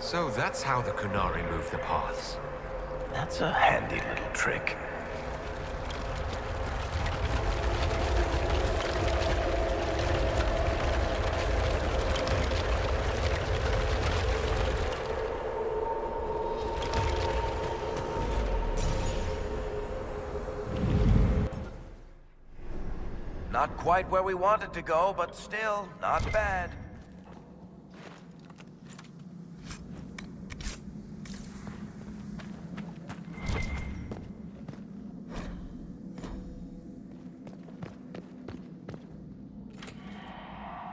So that's how the Qunari move the paths. That's a handy little trick. Not quite where we wanted to go, but still, not bad.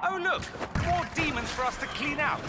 Oh look! More demons for us to clean out!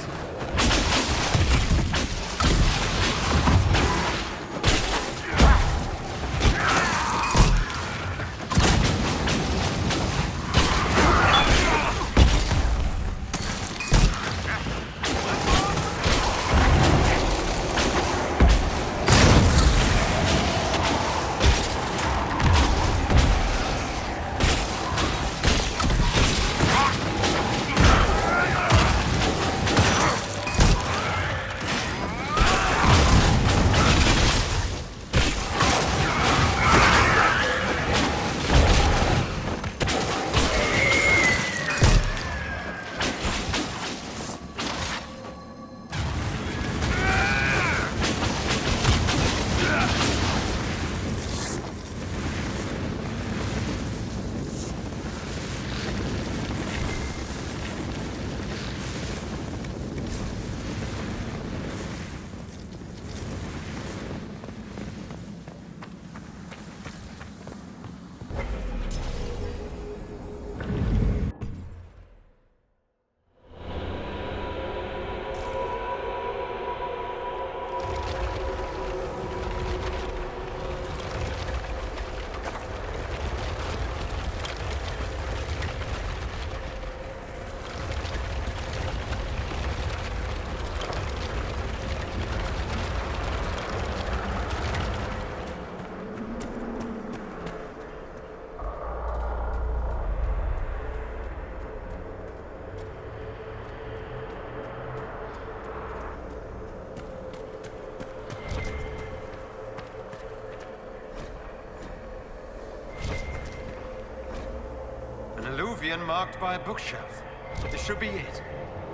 Marked by a bookshelf. This should be it.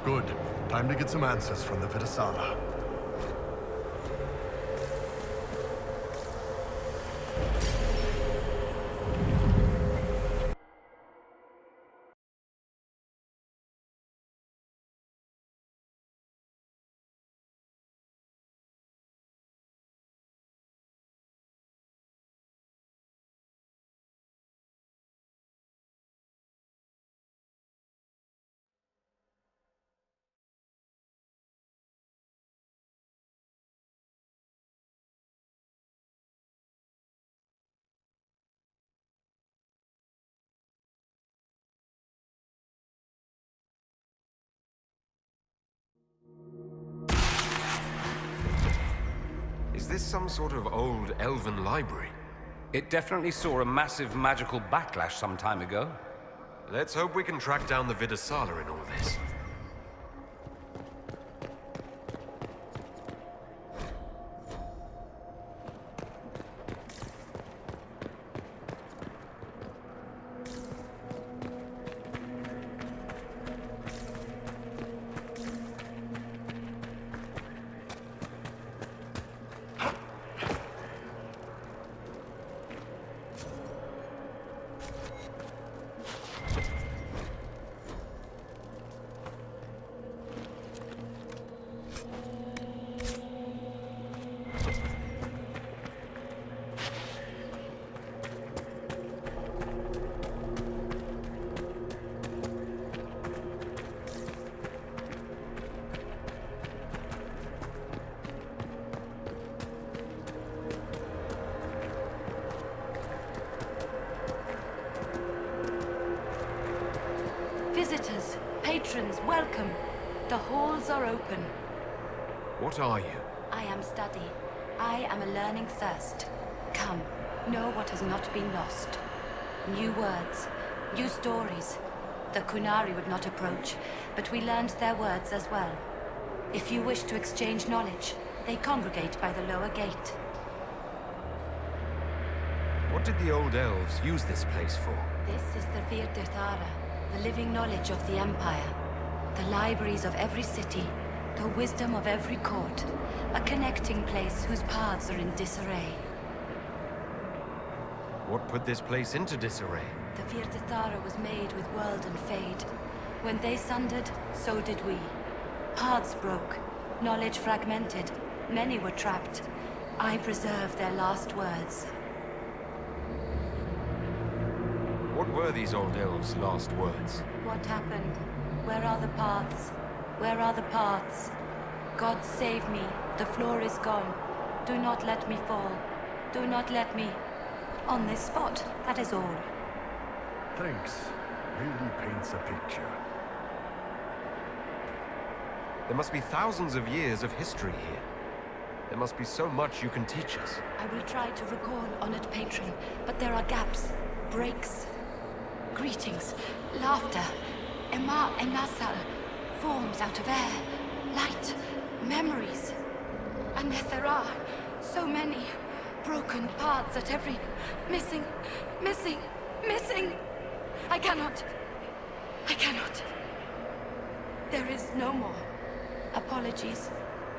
Good. Time to get some answers from the Vidasala. Is this some sort of old elven library? It definitely saw a massive magical backlash some time ago. Let's hope we can track down the Vidasala in all this. Visitors, patrons, welcome. The halls are open. What are you? I am study. I am a learning thirst. Come, know what has not been lost. New words, new stories. The Qunari would not approach, but we learned their words as well. If you wish to exchange knowledge, they congregate by the lower gate. What did the old elves use this place for? This is the Virtuthara, the living knowledge of the Empire. The libraries of every city, the wisdom of every court. A connecting place whose paths are in disarray. What put this place into disarray? The Virtuthara was made with world and fade. When they sundered, so did we. Paths broke, knowledge fragmented, many were trapped. I preserved their last words. What were these old elves' last words? What happened? Where are the paths? Where are the paths? God save me. The floor is gone. Do not let me fall. Do not let me... On this spot, that is all. Thanks. Really paints a picture. There must be thousands of years of history here. There must be so much you can teach us. I will try to recall, honored patron, but there are gaps, breaks. Greetings, laughter, Ema and Nasal, forms out of air, light, memories. And yet there are so many broken paths at every... Missing. I cannot. There is no more. Apologies.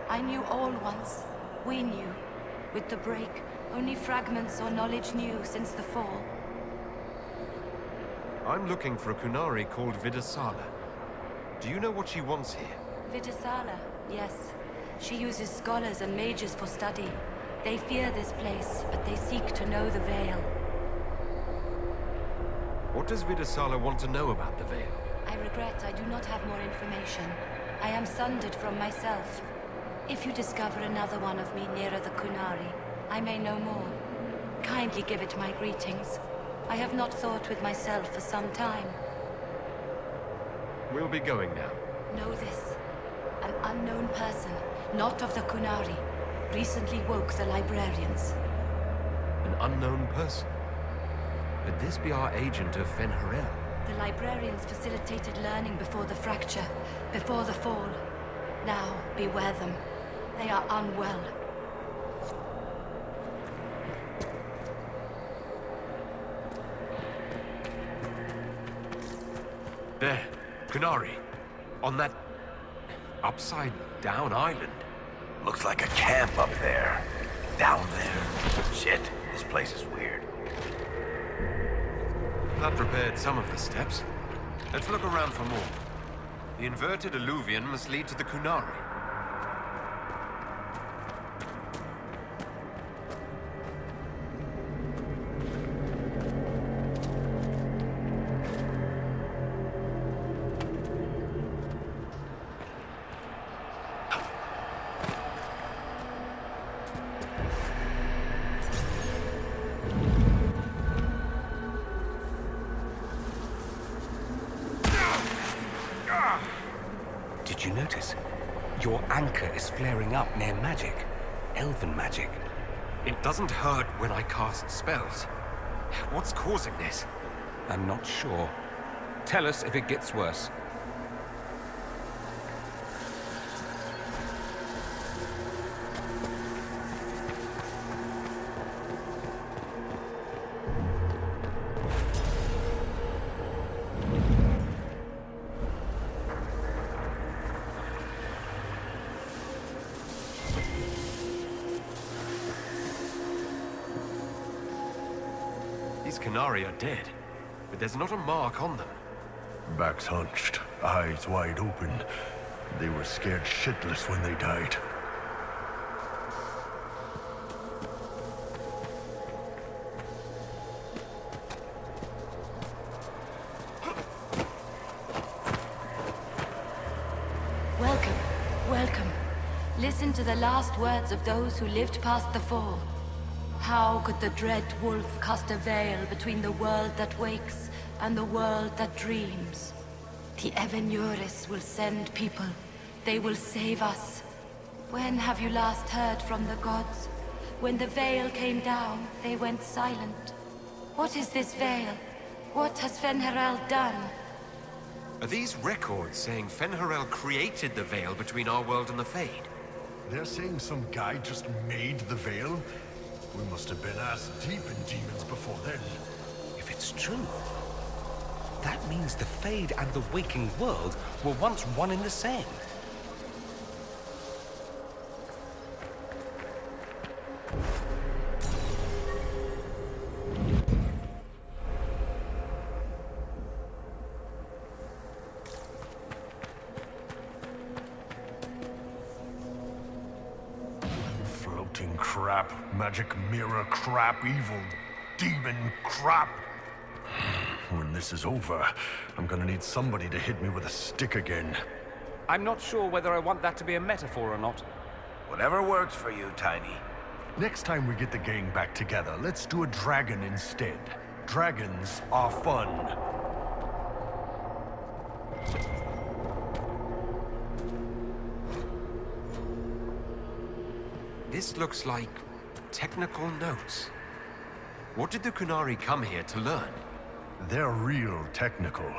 I knew all once. We knew. With the break, only fragments or knowledge new since the fall. I'm looking for a Kunari called Vidasala. Do you know what she wants here? Vidasala, yes. She uses scholars and mages for study. They fear this place, but they seek to know the Veil. What does Vidasala want to know about the Veil? I regret I do not have more information. I am sundered from myself. If you discover another one of me nearer the Kunari, I may know more. Kindly give it my greetings. I have not thought with myself for some time. We'll be going now. Know this. An unknown person, not of the Kunari, recently woke the librarians. An unknown person? Could this be our agent of Fen'Harel? The librarians facilitated learning before the fracture, before the fall. Now, beware them. They are unwell. There, Kunari. On that... upside-down island. Looks like a camp up there. Down there. Shit, this place is weird. That repaired some of the steps. Let's look around for more. The inverted alluvion must lead to the Kunari. Did you notice? Your anchor is flaring up near magic. Elven magic. It doesn't hurt when I cast spells. What's causing this? I'm not sure. Tell us if it gets worse. These Kunari are dead, but there's not a mark on them. Backs hunched, eyes wide open. They were scared shitless when they died. Welcome. Listen to the last words of those who lived past the fall. How could the dread wolf cast a veil between the world that wakes and the world that dreams? The Evenuris will send people. They will save us. When have you last heard from the gods? When the veil came down, they went silent. What is this veil? What has Fen'Harel done? Are these records saying Fen'Harel created the veil between our world and the Fade? They're saying some guy just made the veil? We must have been ass deep in demons before then. If it's true, that means the Fade and the waking world were once one and the same. Floating crap, magic mirror crap, evil demon crap. When this is over, I'm gonna need somebody to hit me with a stick again. I'm not sure whether I want that to be a metaphor or not. Whatever works for you, Tiny. Next time we get the gang back together, let's do a dragon instead. Dragons are fun. This looks like technical notes. What did the Kunari come here to learn? They're real technical.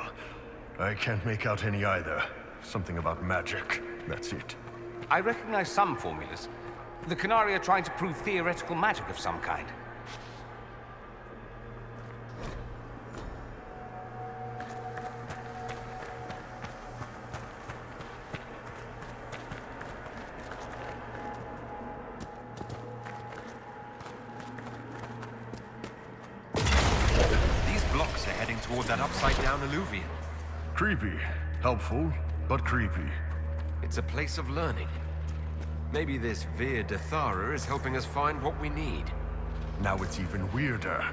I can't make out any either. Something about magic. That's it. I recognize some formulas. The Kunari are trying to prove theoretical magic of some kind. These blocks are heading toward that upside-down alluvion. Creepy. Helpful, but creepy. It's a place of learning. Maybe this Vir Dathara is helping us find what we need. Now it's even weirder.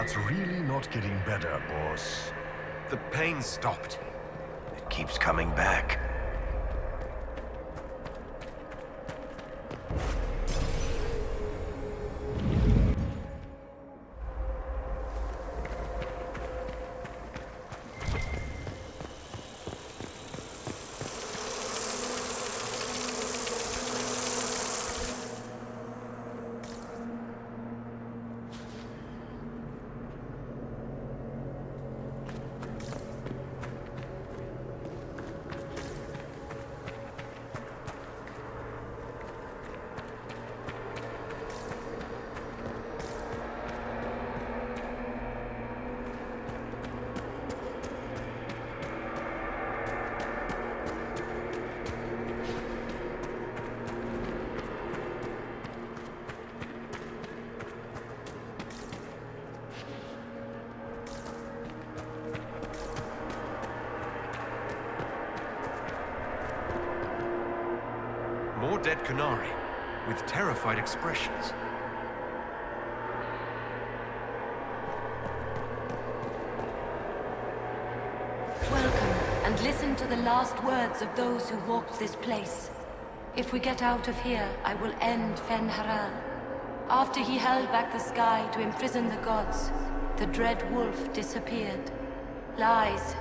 That's really not getting better, boss. The pain stopped. It keeps coming back. More dead Canari, with terrified expressions. Welcome, and listen to the last words of those who walked this place. If we get out of here, I will end Fen Haral. After he held back the sky to imprison the gods, the dread wolf disappeared. Lies.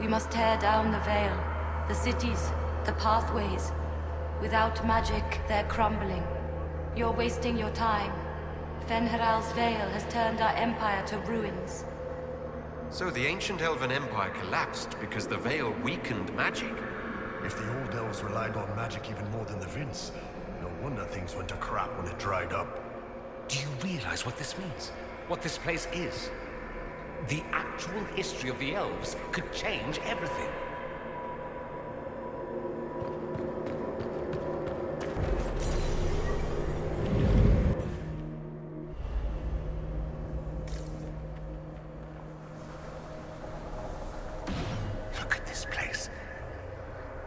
We must tear down the veil, the cities, the pathways. Without magic, they're crumbling. You're wasting your time. Fen Haral's veil has turned our empire to ruins. So the ancient Elven Empire collapsed because the Veil weakened magic. If the old elves relied on magic even more than the Vince, no wonder things went to crap when it dried up. Do you realize what this means? What this place is? The actual history of the elves could change everything. Look at this place.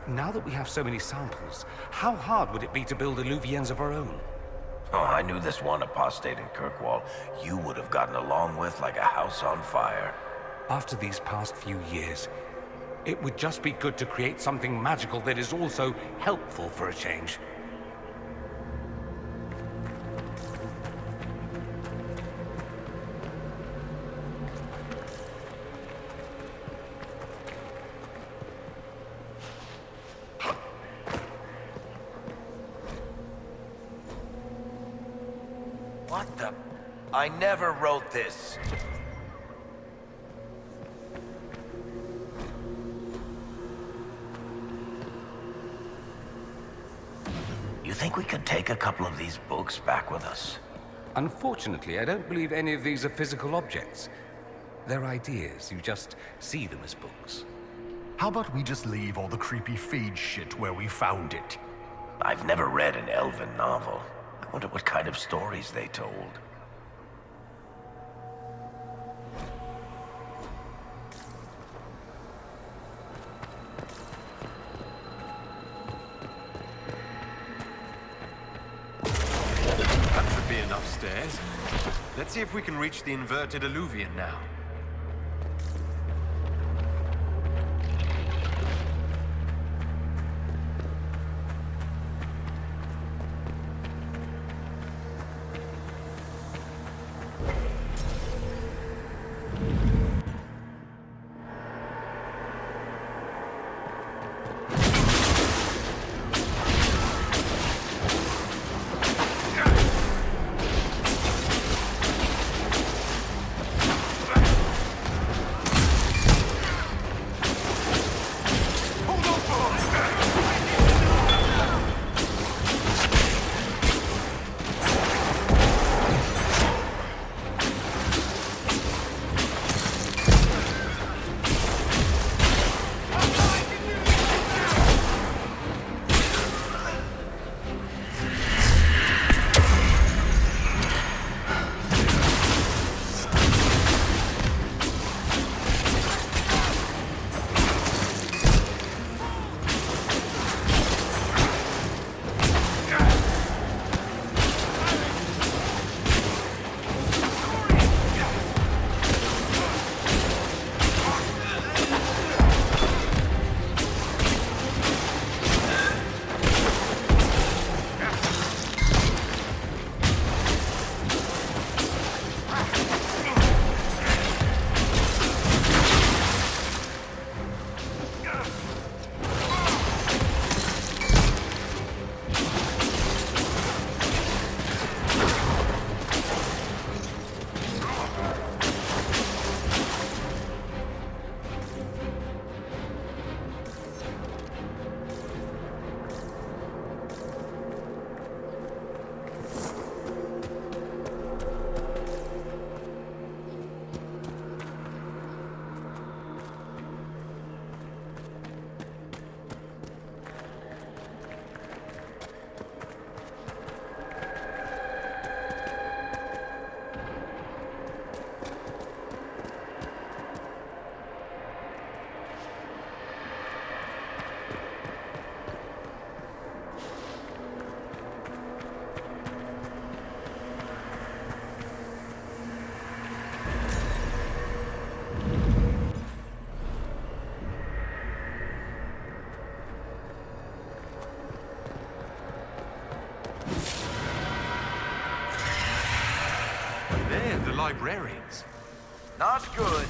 Now that we have so many samples, how hard would it be to build Illuvians of our own? Oh, I knew this one apostate in Kirkwall you would have gotten along with like a house on fire. After these past few years, it would just be good to create something magical that is also helpful for a change. What the? I never wrote this. You think we could take a couple of these books back with us? Unfortunately, I don't believe any of these are physical objects. They're ideas. You just see them as books. How about we just leave all the creepy feed shit where we found it? I've never read an elven novel. I wonder what kind of stories they told. That should be enough stairs. Let's see if we can reach the inverted Illuvian now. librarians. Not good.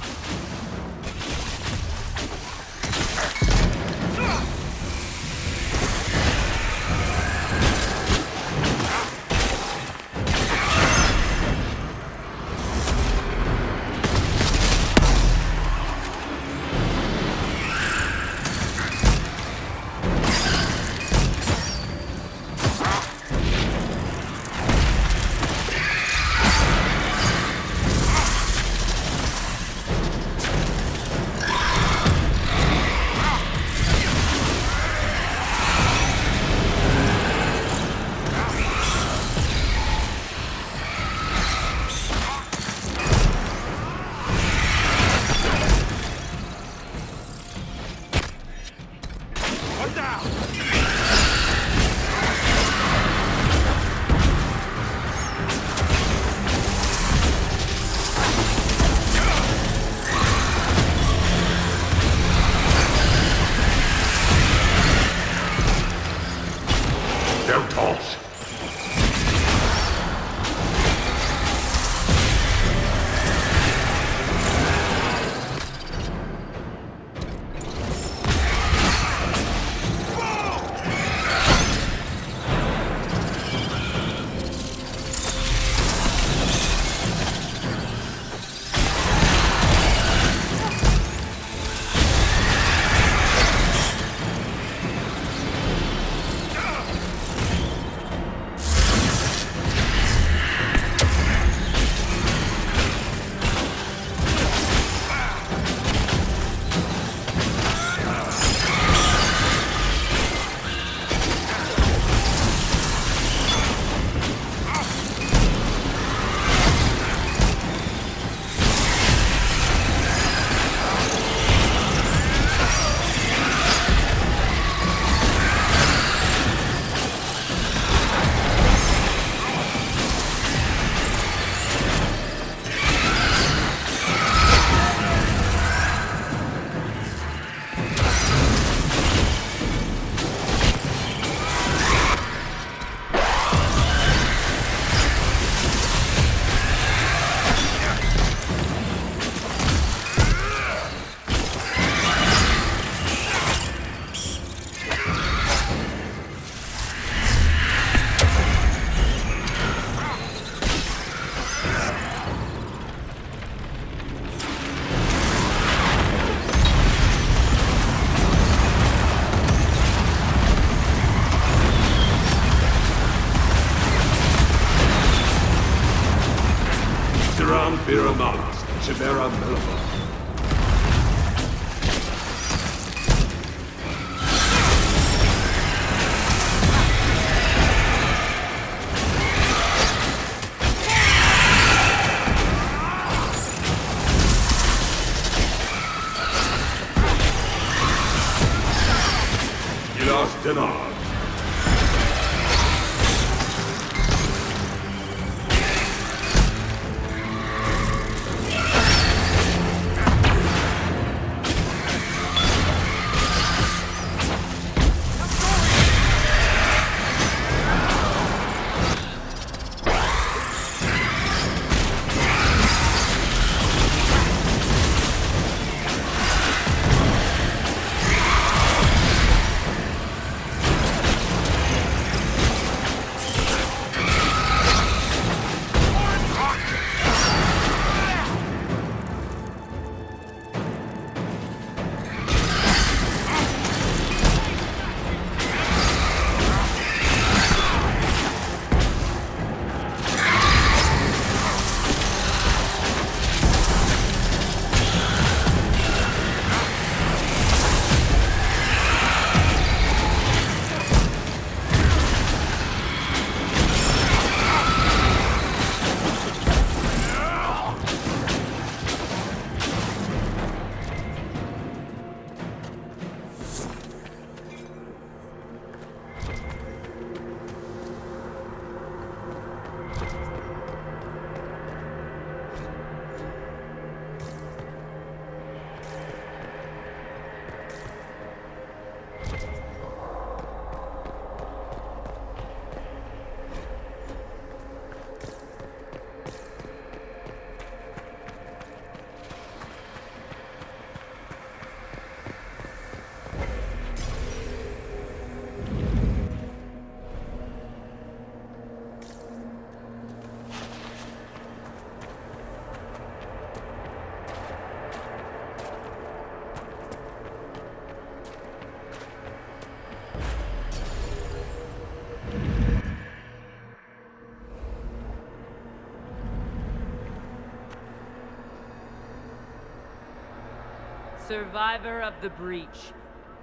Survivor of the Breach.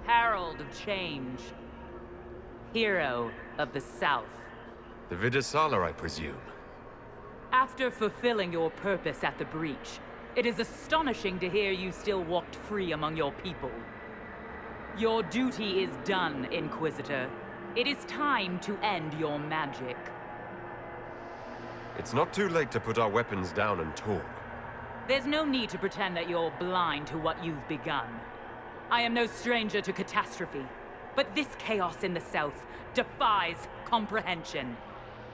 Herald of Change. Hero of the South. The Vidasala, I presume. After fulfilling your purpose at the Breach, it is astonishing to hear you still walked free among your people. Your duty is done, Inquisitor. It is time to end your magic. It's not too late to put our weapons down and talk. There's no need to pretend that you're blind to what you've begun. I am no stranger to catastrophe, but this chaos in the South defies comprehension.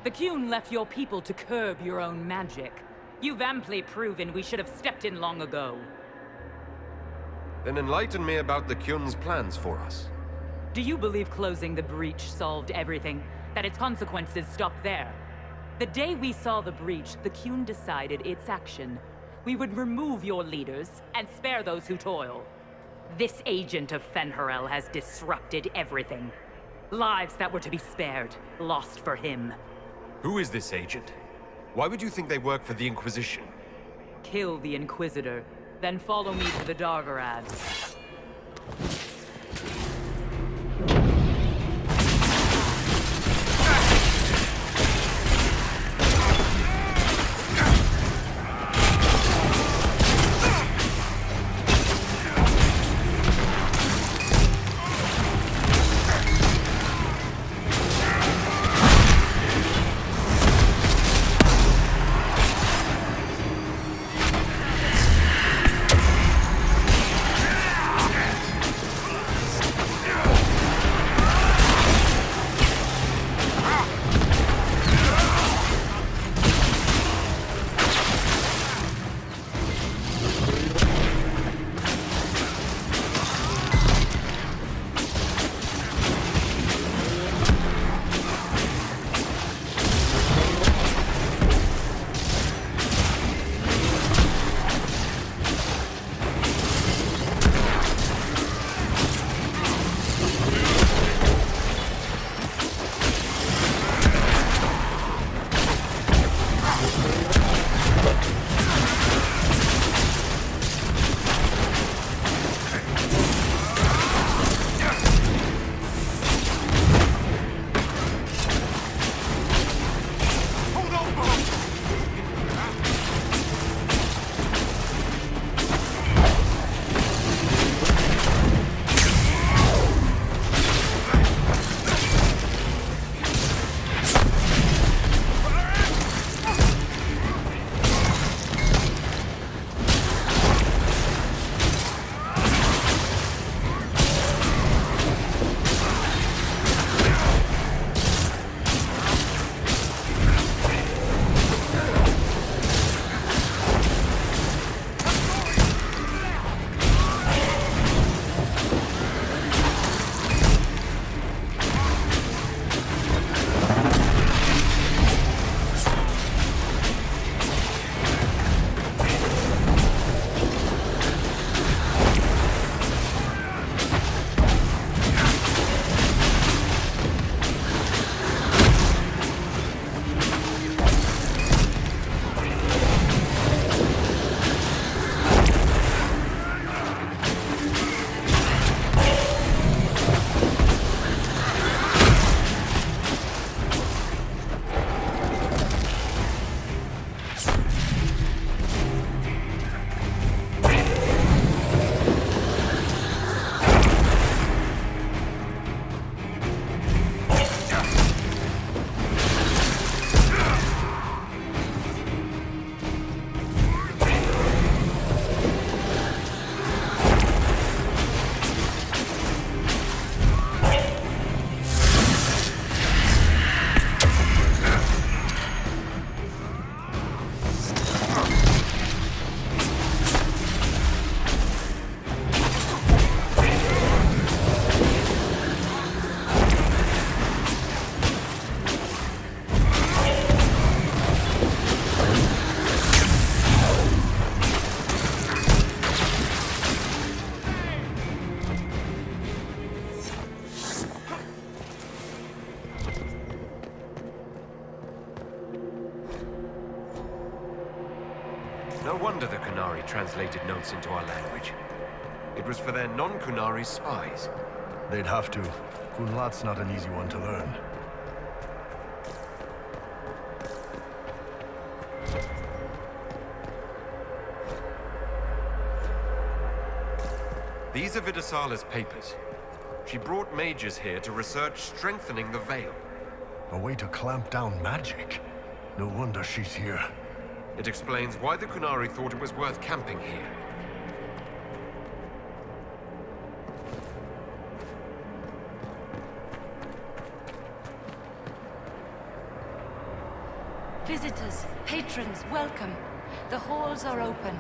The Qun left your people to curb your own magic. You've amply proven we should have stepped in long ago. Then enlighten me about the Qun's plans for us. Do you believe closing the breach solved everything? That its consequences stopped there? The day we saw the breach, the Qun decided its action. We would remove your leaders and spare those who toil. This agent of Fen'Harel has disrupted everything. Lives that were to be spared, lost for him. Who is this agent? Why would you think they work for the Inquisition? Kill the Inquisitor, then follow me to the Dargarad. No wonder the Qunari translated notes into our language. It was for their non-Kunari spies. They'd have to. Kunlat's not an easy one to learn. These are Vidasala's papers. She brought mages here to research strengthening the Veil. A way to clamp down magic. No wonder she's here. It explains why the Kunari thought it was worth camping here. Visitors, patrons, welcome. The halls are open.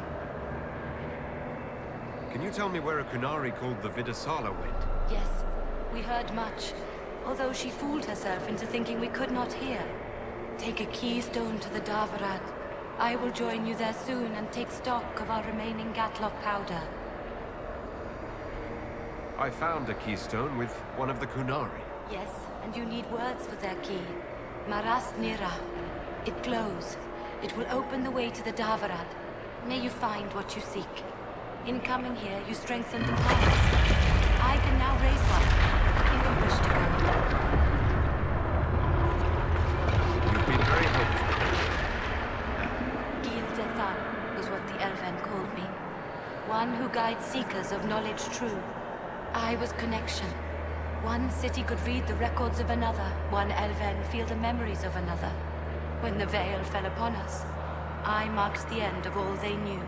Can you tell me where a Kunari called the Vidasala went? Yes, we heard much, although she fooled herself into thinking we could not hear. Take a keystone to the Davarad. I will join you there soon and take stock of our remaining Gatlock powder. I found a keystone with one of the Kunari. Yes, and you need words for their key. Maras Nira. It glows. It will open the way to the Davarad. May you find what you seek. In coming here, you strengthen the promise. I can now raise one, if you wish to go. You've been very helpful. Gildethan was what the Elven called me. One who guides seekers of knowledge true. I was connection. One city could read the records of another, one Elven feel the memories of another. When the veil fell upon us, I marked the end of all they knew.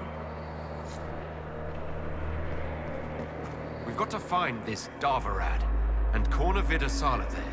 We've got to find this Davarad and corner Vidasala there.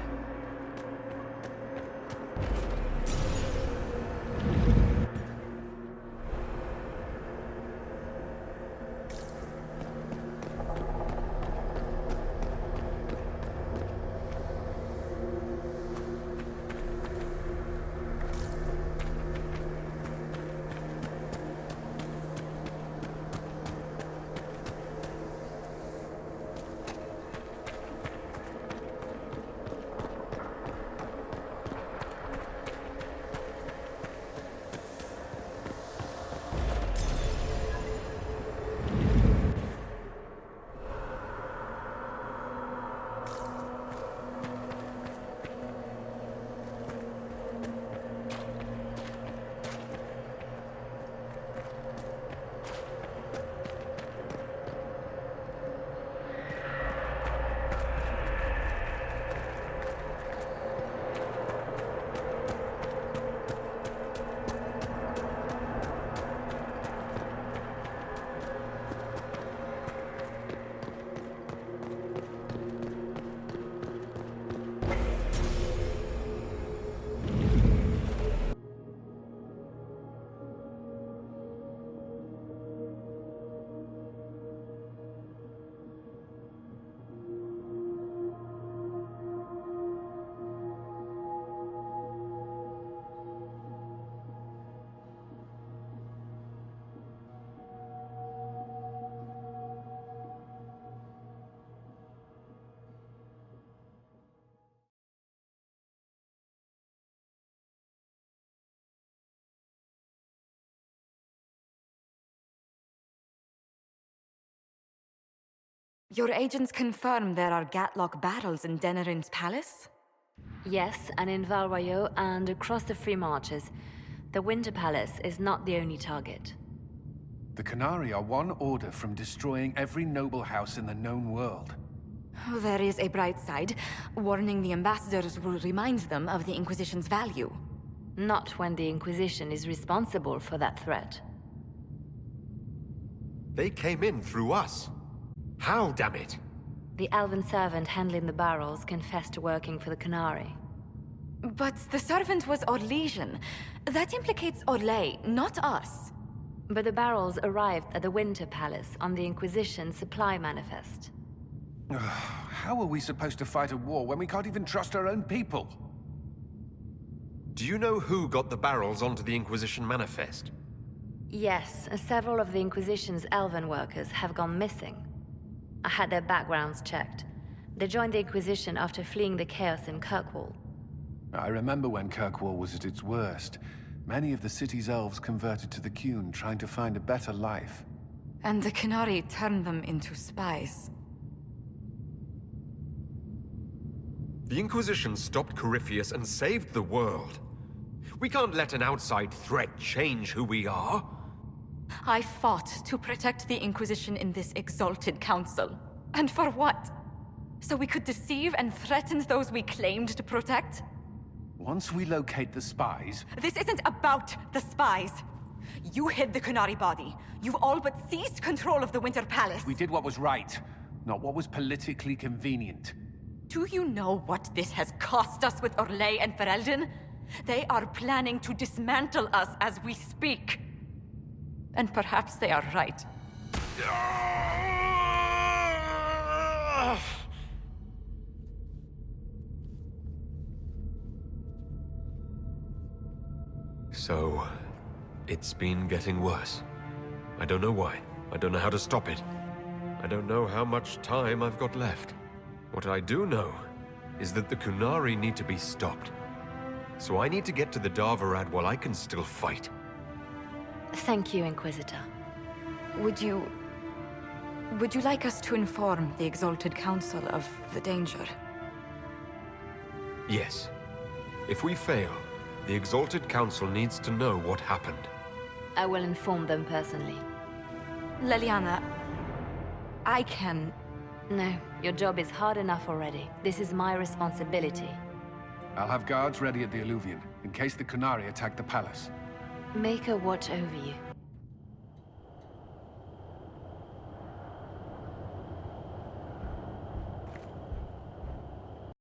Your agents confirm there are Gatlock battles in Denerim's palace? Yes, and in Valrayo and across the Free Marches. The Winter Palace is not the only target. The Kunari are one order from destroying every noble house in the known world. There is a bright side. Warning the ambassadors will remind them of the Inquisition's value. Not when the Inquisition is responsible for that threat. They came in through us. How, damn it? The elven servant handling the barrels confessed to working for the Kunari. But the servant was Orlesian. That implicates Orlais, not us. But the barrels arrived at the Winter Palace on the Inquisition supply manifest. How are we supposed to fight a war when we can't even trust our own people? Do you know who got the barrels onto the Inquisition manifest? Yes, several of the Inquisition's elven workers have gone missing. I had their backgrounds checked. They joined the Inquisition after fleeing the chaos in Kirkwall. I remember when Kirkwall was at its worst. Many of the city's elves converted to the Qun, trying to find a better life. And the Canary turned them into spies. The Inquisition stopped Corypheus and saved the world. We can't let an outside threat change who we are. I fought to protect the Inquisition in this exalted council. And for what? So we could deceive and threaten those we claimed to protect? Once we locate the spies... This isn't about the spies. You hid the Canary body. You've all but seized control of the Winter Palace. We did what was right, not what was politically convenient. Do you know what this has cost us with Orlais and Ferelden? They are planning to dismantle us as we speak. And perhaps they are right. So, it's been getting worse. I don't know why. I don't know how to stop it. I don't know how much time I've got left. What I do know is that the Kunari need to be stopped. So I need to get to the Darvarad while I can still fight. Thank you, Inquisitor. Would you like us to inform the Exalted Council of the danger? Yes. If we fail, the Exalted Council needs to know what happened. I will inform them personally. Leliana, I can... No, your job is hard enough already. This is my responsibility. I'll have guards ready at the Alluvion, in case the Canary attack the palace. Make her watch over you.